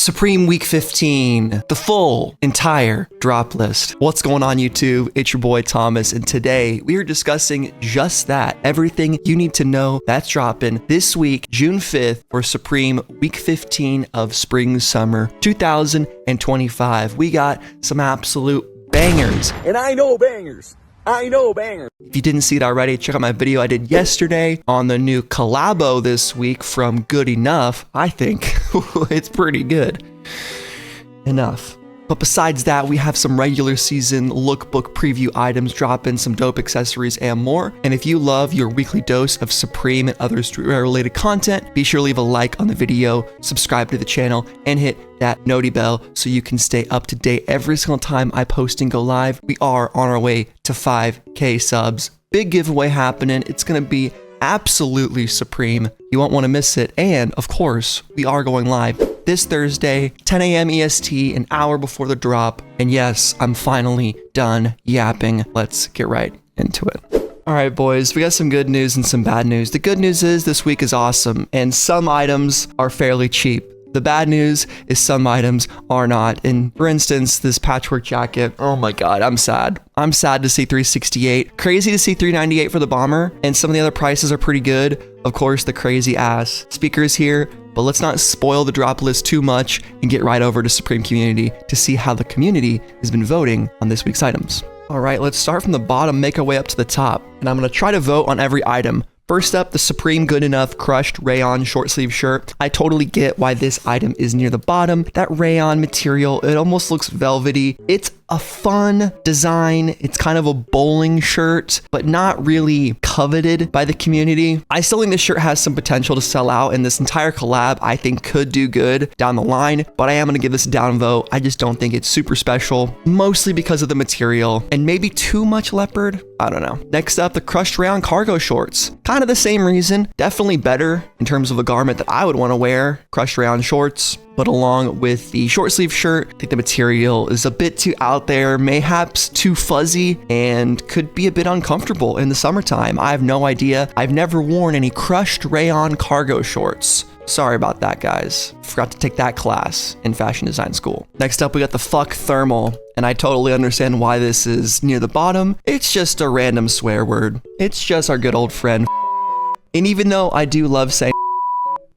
Supreme Week 15, the full, entire drop list. What's going on, YouTube? It's your boy Thomas, and today we are discussing just that. Everything you need to know that's dropping this week, June 5th, for Supreme Week 15 of Spring Summer 2025. We got some absolute bangers. And I know bangers. If you didn't see it already, check out my video I did yesterday on the new collabo this week from Good Enough. I think it's pretty good enough. But besides that, we have some regular season lookbook preview items dropping, some dope accessories, and more. And if you love your weekly dose of Supreme and other streetwear related content, be sure to leave a like on the video, subscribe to the channel, and hit that noti bell so you can stay up to date every single time I post and go live. We are on our way to 5K subs. Big giveaway happening. It's going to be absolutely supreme. You won't want to miss it. And of course, we are going live this Thursday, 10 a.m. EST, an hour before the drop. And yes, I'm finally done yapping. Let's get right into it. All right, boys, we got some good news and some bad news. The good news is this week is awesome, and some items are fairly cheap. The bad news is some items are not. And for instance, this patchwork jacket, oh my God, I'm sad. I'm sad to see $368. Crazy to see $398 for the bomber, and some of the other prices are pretty good. Of course, the crazy ass speakers here, but let's not spoil the drop list too much and get right over to Supreme Community to see how the community has been voting on this week's items. All right, let's start from the bottom, make our way up to the top, and I'm gonna try to vote on every item. First up, the Supreme Good Enough crushed rayon short sleeve shirt. I totally get why this item is near the bottom. That rayon material, it almost looks velvety. It's a fun design. It's kind of a bowling shirt, but not really coveted by the community. I still think this shirt has some potential to sell out, and this entire collab I think could do good down the line, but I am gonna give this a down vote. I just don't think it's super special, mostly because of the material and maybe too much leopard. I don't know. Next up, the crushed rayon cargo shorts. Kind of the same reason, definitely better in terms of a garment that I would want to wear. Crushed rayon shorts, but along with the short sleeve shirt, I think the material is a bit too out there, mayhaps too fuzzy, and could be a bit uncomfortable in the summertime. I have no idea. I've never worn any crushed rayon cargo shorts. Sorry about that, guys. Forgot to take that class in fashion design school. Next up, we got the fuck thermal. And I totally understand why this is near the bottom. It's just a random swear word. It's just our good old friend. And even though I do love saying,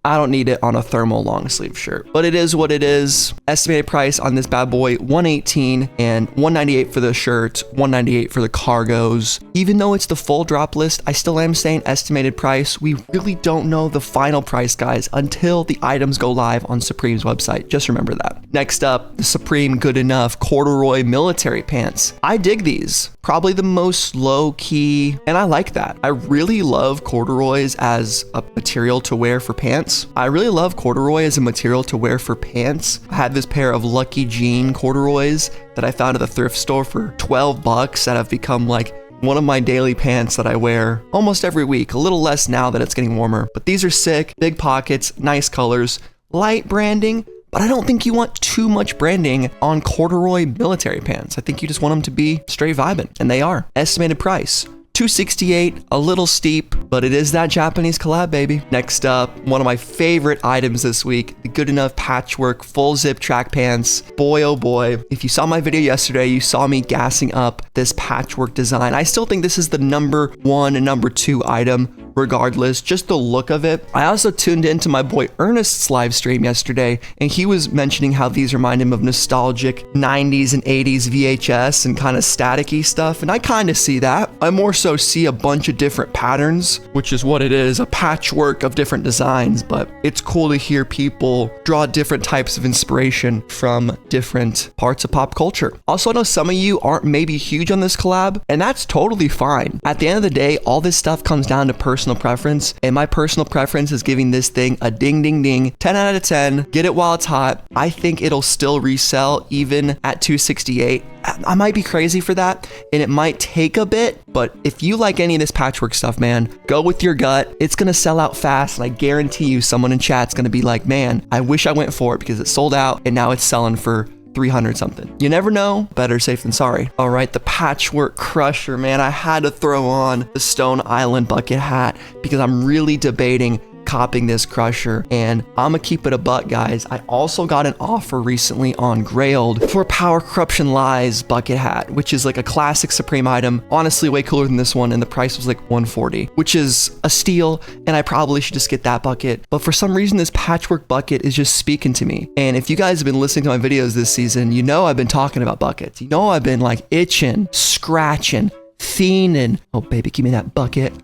I don't need it on a thermal long sleeve shirt, but it is what it is. Estimated price on this bad boy, $118 and $198 for the shirt, $198 for the cargos. Even though it's the full drop list, I still am saying estimated price. We really don't know the final price, guys, until the items go live on Supreme's website. Just remember that. Next up, the Supreme Good Enough corduroy military pants. I dig these. Probably the most low key, and I like that. I really love corduroys as a material to wear for pants. I really love corduroy as a material to wear for pants. I had this pair of Lucky Jean corduroys that I found at the thrift store for 12 bucks that have become like one of my daily pants that I wear almost every week. A little less now that it's getting warmer, but these are sick, big pockets, nice colors, light branding, but I don't think you want too much branding on corduroy military pants. I think you just want them to be straight vibing, and they are. Estimated price, $268, a little steep, but it is that Japanese collab, baby. Next up, one of my favorite items this week, the Good Enough Patchwork full zip track pants. Boy, oh boy, if you saw my video yesterday, you saw me gassing up this patchwork design. I still think this is the #1 and #2 item, regardless, just the look of it. I also tuned into my boy Ernest's live stream yesterday, and he was mentioning how these remind him of nostalgic 90s and 80s VHS and kind of staticky stuff, and I kind of see that. I more so see a bunch of different patterns, which is what it is, a patchwork of different designs, but it's cool to hear people draw different types of inspiration from different parts of pop culture. Also, I know some of you aren't maybe huge on this collab, and that's totally fine. At the end of the day, all this stuff comes down to personal preference, and my personal preference is giving this thing a ding ding ding, 10 out of 10. Get it while it's hot. I think it'll still resell even at $268. I might be crazy for that, and it might take a bit, but if you like any of this patchwork stuff, man, go with your gut. It's gonna sell out fast, and I guarantee you someone in chat's gonna be like, man, I wish I went for it because it sold out and now it's selling for 300 something. You never know. Better safe than sorry. All right, the Patchwork Crusher, man. I had to throw on the Stone Island bucket hat because I'm really debating copping this crusher, and I'm gonna keep it a buck, guys. I also got an offer recently on Grailed for Power Corruption Lies bucket hat, which is like a classic Supreme item. Honestly, way cooler than this one, and the price was like $140, which is a steal, and I probably should just get that bucket. But for some reason, this Patchwork bucket is just speaking to me. And if you guys have been listening to my videos this season, you know I've been talking about buckets. You know I've been like itching, scratching, fiending. Oh, baby, give me that bucket.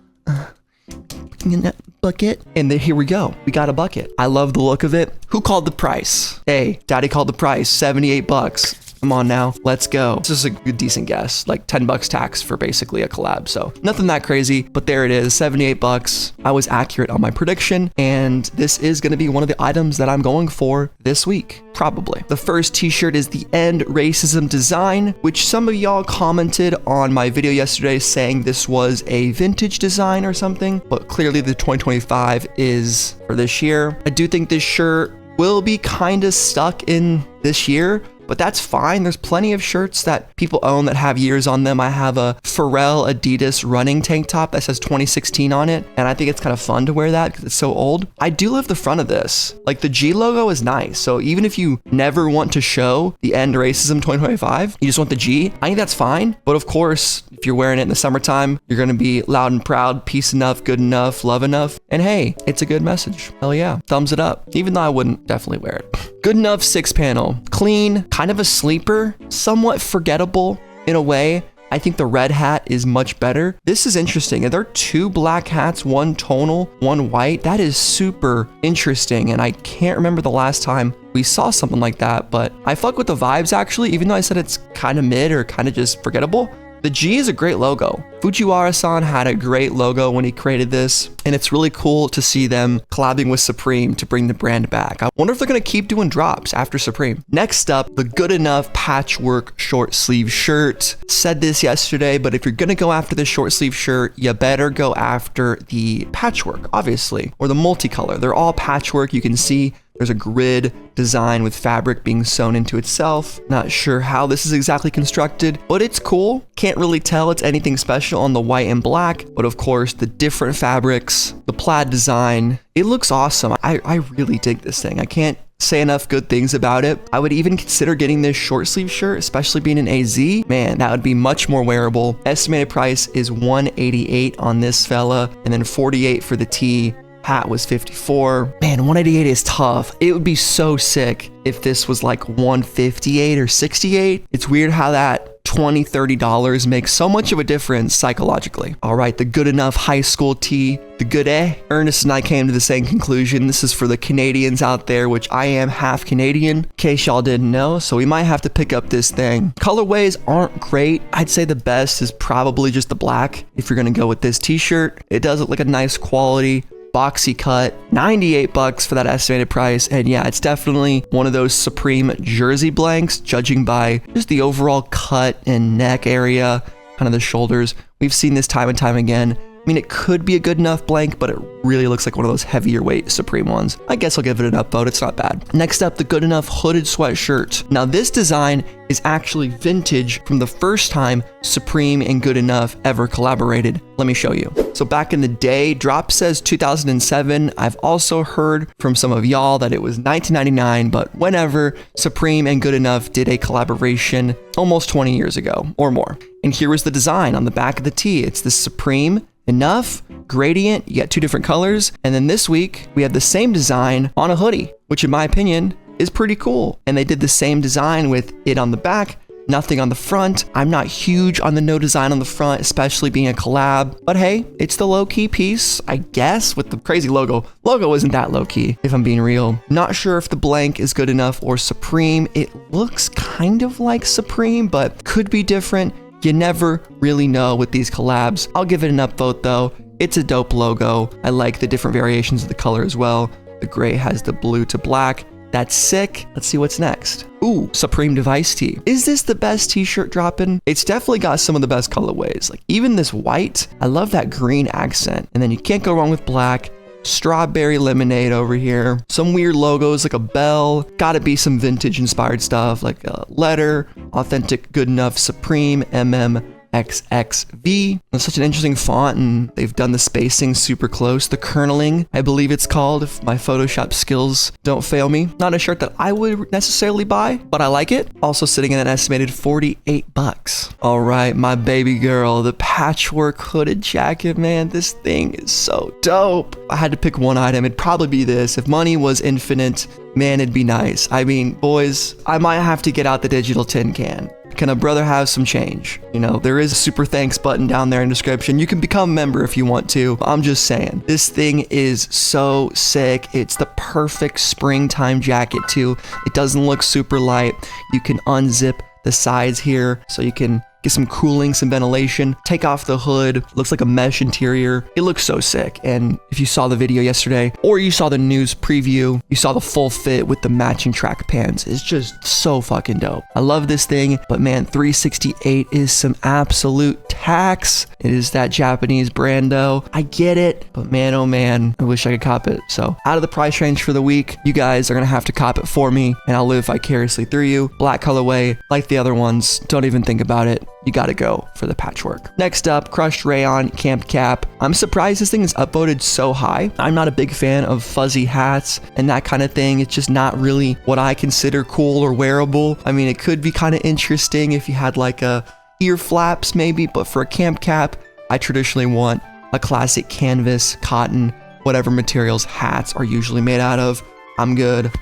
Give me that bucket. And then here we go. We got a bucket. I love the look of it. Who called the price? Hey, daddy called the price. 78 bucks. Come on now, let's go. This is a good, decent guess, like 10 bucks tax for basically a collab. So nothing that crazy, but there it is, 78 bucks. I was accurate on my prediction, and this is gonna be one of the items that I'm going for this week, probably. The first t-shirt is the End Racism design, which some of y'all commented on my video yesterday saying this was a vintage design or something, but clearly the 2025 is for this year. I do think this shirt will be kind of stuck in this year, but that's fine. There's plenty of shirts that people own that have years on them. I have a Pharrell Adidas running tank top that says 2016 on it, and I think it's kind of fun to wear that because it's so old. I do love the front of this. Like, the G logo is nice. So even if you never want to show the End Racism 2025, you just want the G, I think that's fine. But of course, if you're wearing it in the summertime, you're gonna be loud and proud, peace enough, good enough, love enough. And hey, it's a good message. Hell yeah, thumbs it up. Even though I wouldn't definitely wear it. Good enough 6-panel. Clean, kind of a sleeper, somewhat forgettable in a way. I think the red hat is much better. This is interesting. Are there 2 black hats, 1 tonal, 1 white? That is super interesting, and I can't remember the last time we saw something like that, but I fuck with the vibes actually, even though I said it's kind of mid or kind of just forgettable. The G is a great logo. Fujiwara-san had a great logo when he created this, and it's really cool to see them collabing with Supreme to bring the brand back. I wonder if they're gonna keep doing drops after Supreme. Next up, the Good Enough Patchwork short sleeve shirt. Said this yesterday, but if you're gonna go after the short sleeve shirt, you better go after the patchwork, obviously, or the multicolor. They're all patchwork. You can see there's a grid design with fabric being sewn into itself. Not sure how this is exactly constructed, but it's cool. Can't really tell it's anything special on the white and black, but of course the different fabrics, the plaid design, it looks awesome. I really dig this thing. I can't say enough good things about it. I would even consider getting this short sleeve shirt, especially being an AZ. Man, that would be much more wearable. Estimated price is $188 on this fella, and then $48 for the tee. Hat was $54. Man, $188 is tough. It would be so sick if this was like $158 or $68. It's weird how that $20, $30 makes so much of a difference psychologically. All right, the Good Enough high school tee, the good Ernest and I came to the same conclusion. This is for the Canadians out there, which I am half Canadian, in case y'all didn't know, so we might have to pick up this thing. Colorways aren't great. I'd say the best is probably just the black if you're gonna go with this t-shirt. It does look like a nice quality, boxy cut. 98 bucks for that estimated price, and yeah, it's definitely one of those Supreme jersey blanks, judging by just the overall cut and neck area, kind of the shoulders. We've seen this time and time again. I mean, it could be a good enough blank, but it really looks like one of those heavier weight Supreme ones. I guess I'll give it an upvote. It's not bad. Next up, the Good Enough hooded sweatshirt. Now, this design is actually vintage from the first time Supreme and Good Enough ever collaborated. Let me show you. So back in the day, Drop says 2007. I've also heard from some of y'all that it was 1999, but whenever Supreme and Good Enough did a collaboration almost 20 years ago or more. And here was the design on the back of the tee. It's the Supreme Enough gradient. You got 2 different colors. And then this week we have the same design on a hoodie, which in my opinion is pretty cool. And they did the same design with it on the back, nothing on the front. I'm not huge on the no design on the front, especially being a collab, but hey, it's the low-key piece, I guess, with the crazy logo. Logo isn't that low-key, if I'm being real. Not sure if the blank is Good Enough or Supreme. It looks kind of like Supreme, but could be different. You never really know with these collabs. I'll give it an upvote though. It's a dope logo. I like the different variations of the color as well. The gray has the blue to black. That's sick. Let's see what's next. Ooh, Supreme Device Tee. Is this the best t-shirt dropping? It's definitely got some of the best colorways. Like even this white, I love that green accent. And then you can't go wrong with black. Strawberry lemonade over here. Some weird logos like a bell. Gotta be some vintage inspired stuff like a letter, authentic Good Enough Supreme, MM XXV. It's such an interesting font, and they've done the spacing super close. The kerneling, I believe it's called, if my Photoshop skills don't fail me. Not a shirt that I would necessarily buy, but I like it. Also sitting at an estimated 48 bucks. All right, my baby girl, the Patchwork hooded jacket, man. This thing is so dope. I had to pick one item. It'd probably be this. If money was infinite, man, it'd be nice. I mean, boys, I might have to get out the digital tin can. Can a brother have some change? You know, there is a super thanks button down there in the description. You can become a member if you want to. I'm just saying, this thing is so sick. It's the perfect springtime jacket too. It doesn't look super light. You can unzip the sides here so you can get some cooling, some ventilation, take off the hood. Looks like a mesh interior. It looks so sick. And if you saw the video yesterday, or you saw the news preview, you saw the full fit with the matching track pants. It's just so fucking dope. I love this thing, but man, $368 is some absolute tax. It is that Japanese brand though. I get it, but man, oh man, I wish I could cop it. So out of the price range for the week, you guys are gonna have to cop it for me, and I'll live vicariously through you. Black colorway, like the other ones. Don't even think about it. You gotta go for the Patchwork. Next up, crushed rayon camp cap. I'm surprised this thing is upvoted so high. I'm not a big fan of fuzzy hats and that kind of thing. It's just not really what I consider cool or wearable. I mean, it could be kind of interesting if you had like a ear flaps maybe, but for a camp cap, I traditionally want a classic canvas, cotton, whatever materials hats are usually made out of. I'm good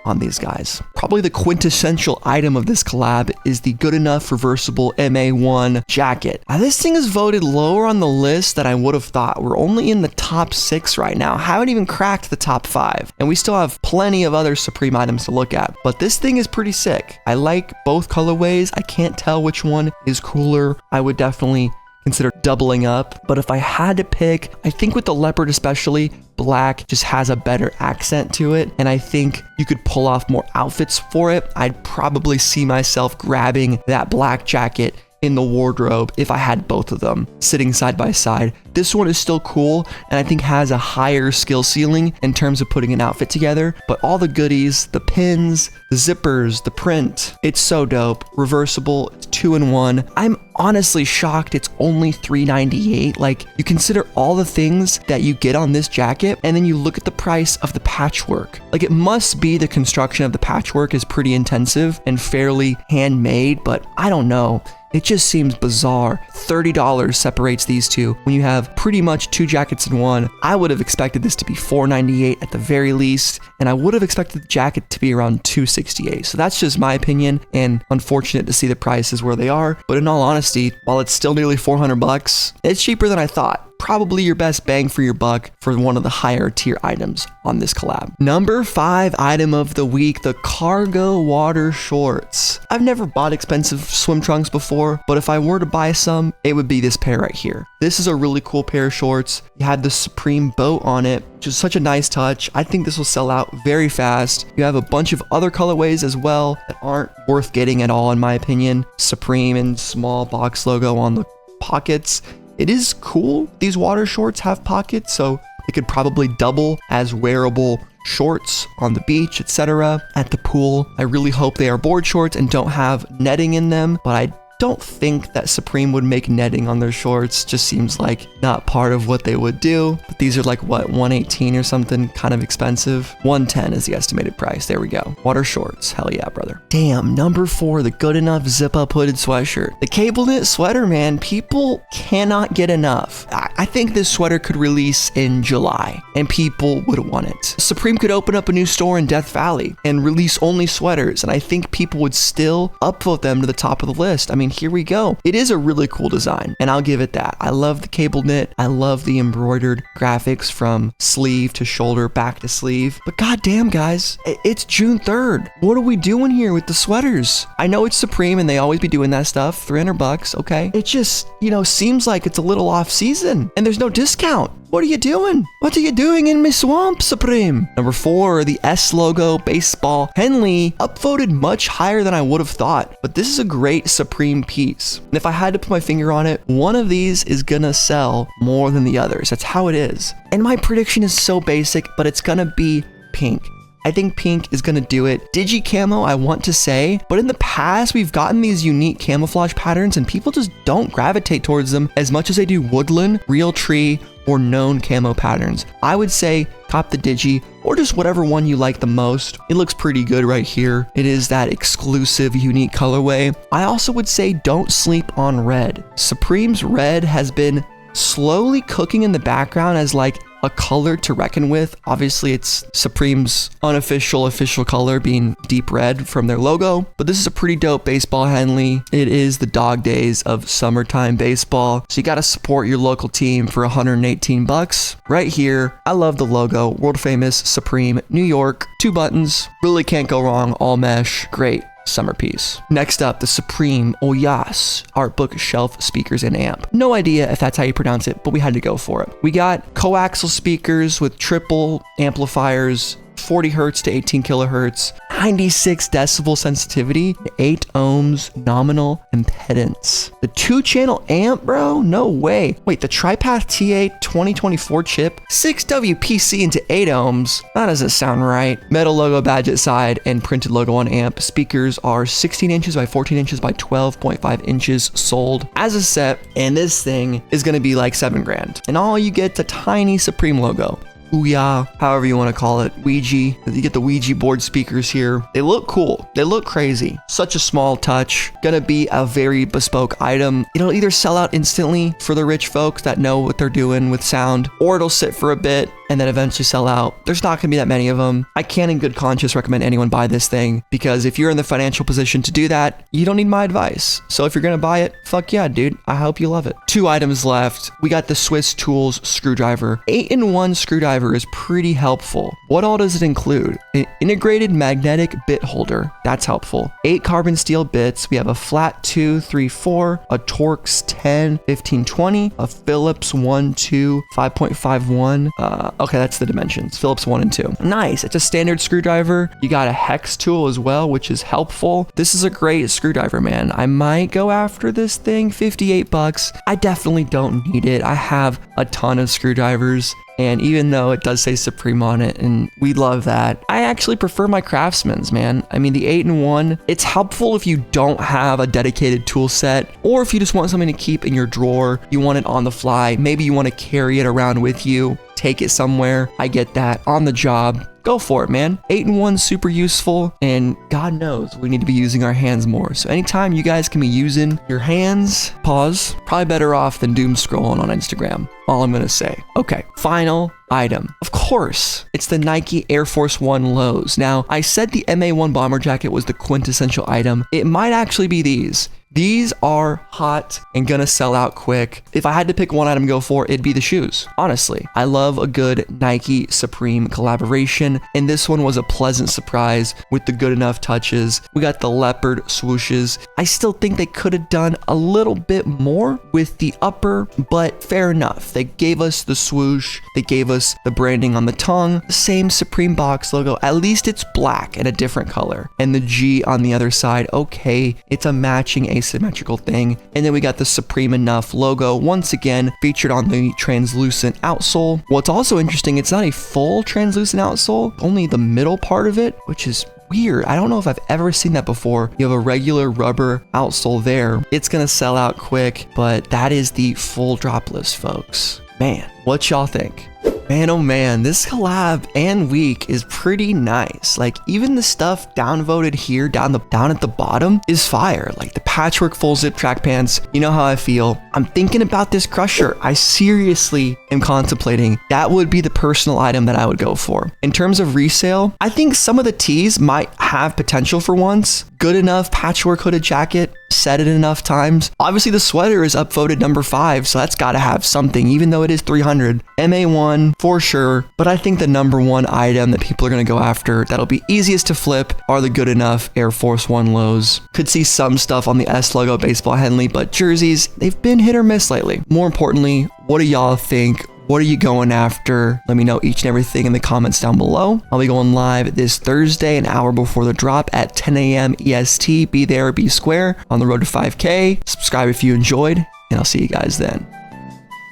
on these guys. Probably the quintessential item of this collab is the Good Enough Reversible MA1 jacket. Now, this thing is voted lower on the list than I would have thought. We're only in the top 6 right now. Haven't even cracked the top 5. And we still have plenty of other Supreme items to look at. But this thing is pretty sick. I like both colorways. I can't tell which one is cooler. I would definitely consider doubling up, but if I had to pick, I think with the leopard especially, black just has a better accent to it, and I think you could pull off more outfits for it. I'd probably see myself grabbing that black jacket in the wardrobe if I had both of them sitting side by side. This one is still cool and I think has a higher skill ceiling in terms of putting an outfit together, but all the goodies, the pins, the zippers, the print, it's so dope. Reversible, it's 2-in-1. I'm honestly shocked it's only $398. Like, you consider all the things that you get on this jacket and then you look at the price of the Patchwork. Like, it must be the construction of the Patchwork is pretty intensive and fairly handmade, but I don't know. It just seems bizarre. $30 separates these two when you have pretty much 2 jackets in one. I would have expected this to be $498 at the very least, and I would have expected the jacket to be around $268. So that's just my opinion, and unfortunate to see the prices where they are. But in all honesty, while it's still nearly 400 bucks, it's cheaper than I thought. Probably your best bang for your buck for one of the higher tier items on this collab. Number 5 item of the week, the cargo water shorts. I've never bought expensive swim trunks before, but if I were to buy some, it would be this pair right here. This is a really cool pair of shorts. You had the Supreme boat on it, which is such a nice touch. I think this will sell out very fast. You have a bunch of other colorways as well that aren't worth getting at all in my opinion. Supreme and small box logo on the pockets. It is cool. These water shorts have pockets, so they could probably double as wearable shorts on the beach, etc. At the pool. I really hope they are board shorts and don't have netting in them, but I don't think that Supreme would make netting on their shorts. Just seems like not part of what they would do. But these are like, what, $118 or something, kind of expensive. $110 is the estimated price. There we go. Water shorts. Hell yeah, brother. Damn, number 4, the Good Enough zip-up hooded sweatshirt. The cable knit sweater, man, people cannot get enough. I think this sweater could release in July and people would want it. Supreme could open up a new store in Death Valley and release only sweaters, and I think people would still upvote them to the top of the list. I mean, here we go. It is a really cool design, and I'll give it that. I love the cable knit. I love the embroidered graphics from sleeve to shoulder, back to sleeve. But goddamn, guys, it's June 3rd. What are we doing here with the sweaters? I know it's Supreme, and they always be doing that stuff. 300 bucks, okay? It just, seems like it's a little off season, and there's no discount. What are you doing? What are you doing in my swamp, Supreme? Number 4, the S logo baseball. Henley upvoted much higher than I would have thought, but this is a great Supreme piece. And if I had to put my finger on it, one of these is gonna sell more than the others. That's how it is. And my prediction is so basic, but it's gonna be pink. I think pink is gonna do it. Digi camo, I want to say, but in the past, we've gotten these unique camouflage patterns and people just don't gravitate towards them as much as they do woodland, real tree, or known camo patterns. I would say cop the Digi or just whatever one you like the most. It looks pretty good right here. It is that exclusive, unique colorway. I also would say don't sleep on red. Supreme's red has been slowly cooking in the background as like a color to reckon with. Obviously, it's Supreme's unofficial official color being deep red from their logo, but this is a pretty dope baseball Henley. It is the dog days of summertime baseball, so you got to support your local team for 118 bucks. Right here, I love the logo, world famous Supreme, New York, 2 buttons, really can't go wrong, all mesh, great summer piece. Next up, the Supreme Oyas art bookshelf speakers and amp. No idea if that's how you pronounce it, but we had to go for it. We got coaxial speakers with triple amplifiers, 40 hertz to 18 kilohertz, 96 decibel sensitivity, 8 ohms nominal impedance. The 2-channel amp, bro? No way. Wait, the TriPath TA 2024 chip, 6 WPC into 8 ohms? That doesn't sound right. Metal logo badge at side and printed logo on amp. Speakers are 16 inches by 14 inches by 12.5 inches sold as a set, and this thing is gonna be like 7 grand. And all you get's a tiny Supreme logo. Ouya, however you want to call it, Ouija. You get the Ouija board speakers here. They look cool. They look crazy. Such a small touch. Gonna be a very bespoke item. It'll either sell out instantly for the rich folks that know what they're doing with sound, or it'll sit for a bit and then eventually sell out. There's not gonna be that many of them. I can't in good conscience recommend anyone buy this thing, because if you're in the financial position to do that, you don't need my advice. So if you're gonna buy it, fuck yeah, dude. I hope you love it. 2 items left. We got the Swiss Tools screwdriver. 8-in-1 screwdriver is pretty helpful. What all does it include? An integrated magnetic bit holder. That's helpful. 8 carbon steel bits. We have a flat 2, 3, 4, a Torx 10, 15, 20, a Phillips 1, 2, 5.51. Okay, that's the dimensions. Phillips 1 and 2. Nice. It's a standard screwdriver. You got a hex tool as well, which is helpful. This is a great screwdriver, man. I might go after this thing. 58 bucks. I definitely don't need it. I have a ton of screwdrivers. And even though it does say Supreme on it, and we love that, I actually prefer my Craftsman's, man. I mean, the 8-in-1, it's helpful if you don't have a dedicated tool set, or if you just want something to keep in your drawer, you want it on the fly, maybe you want to carry it around with you, take it somewhere. I get that. On the job, go for it, man. 8-in-1 super useful, and God knows we need to be using our hands more. So anytime you guys can be using your hands, pause, probably better off than doom scrolling on Instagram. All I'm gonna say. Okay, final item. Of course, it's the Nike Air Force One lows. Now, I said the MA1 bomber jacket was the quintessential item. It might actually be these. These are hot and gonna sell out quick. If I had to pick one item to go for, it'd be the shoes. Honestly, I love a good Nike Supreme collaboration, and this one was a pleasant surprise with the good enough touches. We got the leopard swooshes. I still think they could have done a little bit more with the upper, but fair enough. They gave us the swoosh. They gave us the branding on the tongue, the same Supreme box logo. At least it's black and a different color. And the G on the other side, okay, it's a matching asymmetrical thing. And then we got the Supreme Enough logo, once again featured on the translucent outsole. What's also interesting, it's not a full translucent outsole, only the middle part of it, which is weird. I don't know if I've ever seen that before. You have a regular rubber outsole there. It's gonna sell out quick, but that is the full Droplist, folks. Man, what y'all think? Man, oh man, this collab and week is pretty nice. Like, even the stuff downvoted here, down at the bottom, is fire. Like the Patchwork full zip track pants, you know how I feel. I'm thinking about this crusher. I seriously am contemplating. That would be the personal item that I would go for. In terms of resale, I think some of the tees might have potential for once. Good enough Patchwork hooded jacket, said it enough times. Obviously the sweater is upvoted number 5, so that's gotta have something, even though it is 300. MA1 for sure, but I think the number 1 item that people are gonna go after that'll be easiest to flip are the good enough Air Force One lows. Could see some stuff on the S logo baseball Henley, but jerseys, they've been hit or miss lately. More importantly, what do y'all think? What are you going after? Let me know each and everything in the comments down below. I'll be going live this Thursday, an hour before the drop at 10 a.m. EST. Be there, be square, on the road to 5K. Subscribe if you enjoyed, and I'll see you guys then.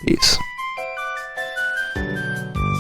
Peace.